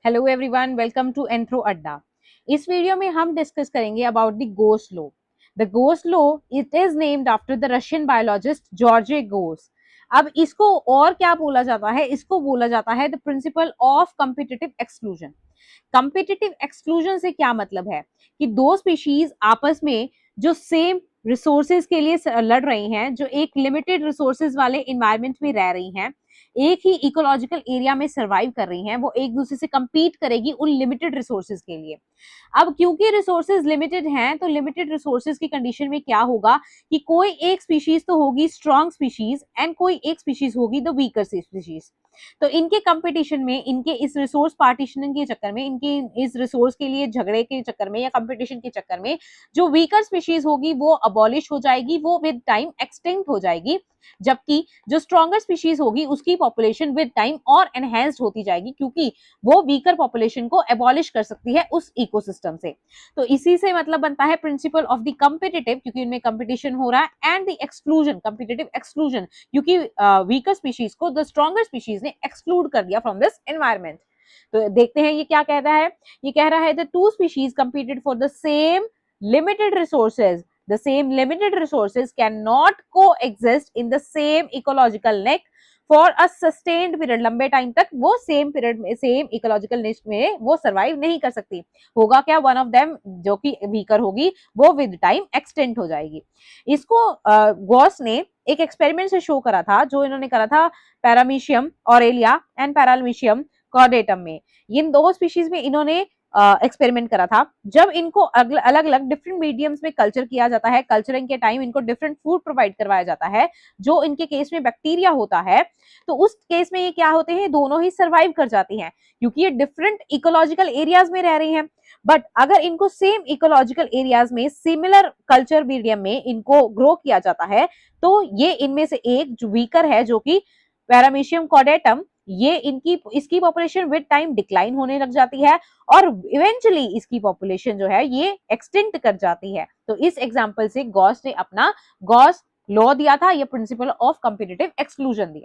Hello everyone, welcome to anthro Adda. इस video में हम डिस्कस करेंगे about the Gause law. The Gause law it is named after the Russian biologist Georgy Gause. अब इसको और क्या बोला जाता है? इसको बोला जाता है the principle of competitive exclusion. Competitive exclusion से क्या मतलब है कि दो स्पीशीज आपस में जो सेम रिसोर्सेज के लिए लड़ रही हैं, जो एक लिमिटेड रिसोर्सेज वाले इन्वायरमेंट में रह रही हैं, एक ही इकोलॉजिकल एरिया में सरवाइव कर रही हैं, वो एक दूसरे से compete करेगी उन लिमिटेड रिसोर्सेज के लिए। अब क्योंकि रिसोर्सेज लिमिटेड हैं, तो लिमिटेड रिसोर्सेज की कंडीशन में क्या होगा कि कोई एक स्पीशीज तो होगी स्ट्रॉन्ग स्पीशीज एंड कोई एक स्पीशीज होगी द वीकर स्पीशीज। तो इनके कंपटीशन में, इनके इस रिसोर्स पार्टीशनिंग के चक्कर में, इनके इस रिसोर्स के लिए झगड़े के चक्कर में या कंपटीशन के चक्कर में जो वीकर स्पीशीज होगी वो अबॉलिश हो जाएगी, वो विद टाइम एक्सटिंक्ट हो जाएगी, जबकि जो स्ट्रॉन्गर स्पीशीज होगी उसकी पॉपुलेशन विद टाइम और एनहेंस्ड होती जाएगी, क्योंकि वो वीकर पॉपुलेशन को एबॉलिश कर सकती है उस इकोसिस्टम से। तो इसी से मतलब बनता है प्रिंसिपल ऑफ द कॉम्पिटिटिव, क्योंकि इनमें कंपटीशन हो रहा है, and the exclusion, competitive exclusion, क्योंकि वीकर स्पीशीज को द स्ट्रॉन्गर स्पीशीज ने एक्सक्लूड कर दिया फ्रॉम दिस एनवायरमेंट। तो देखते हैं ये क्या कह रहा है। ये कह रहा है the two species competed for the same limited resources. The same limited resources cannot coexist in the same ecological niche for a sustained period. लंबे टाइम तक वो सेम पीरियड में, सेम इकोलॉजिकल निच में वो सरवाइव नहीं कर सकती। होगा क्या? वन ऑफ देम जो कि वीकर होगी वो विद टाइम एक्सटेंट हो जाएगी। इसको गॉस ने एक एक्सपेरिमेंट से शो करा था, जो इन्होंने करा था पैरामीशियम ऑरेलिया एंड पैरामीशियम कॉर्डेटम में। इन दो स्पीशीज में इन्होंने एक्सपेरिमेंट करा था। जब इनको अलग अलग डिफरेंट मीडियम्स में कल्चर किया जाता है, कल्चरिंग के टाइम इनको डिफरेंट फूड प्रोवाइड करवाया जाता है, जो इनके केस में बैक्टीरिया होता है, तो उस केस में ये क्या होते हैं, दोनों ही सरवाइव कर जाती हैं, क्योंकि ये डिफरेंट इकोलॉजिकल एरियाज में रह रही हैं। बट अगर इनको सेम इकोलॉजिकल एरियाज में सिमिलर कल्चर मीडियम में इनको ग्रो किया जाता है, तो ये इनमें से एक जो वीकर है, जो कि पैरामीशियम कॉर्डेटम, ये इनकी इसकी पॉपुलेशन विद टाइम डिक्लाइन होने लग जाती है और इवेंचुअली इसकी पॉपुलेशन जो है ये एक्सटिंक्ट कर जाती है। तो इस एग्जांपल से गॉस ने अपना गॉस लॉ दिया था, ये प्रिंसिपल ऑफ कॉम्पिटिटिव एक्सक्लूजन दिया।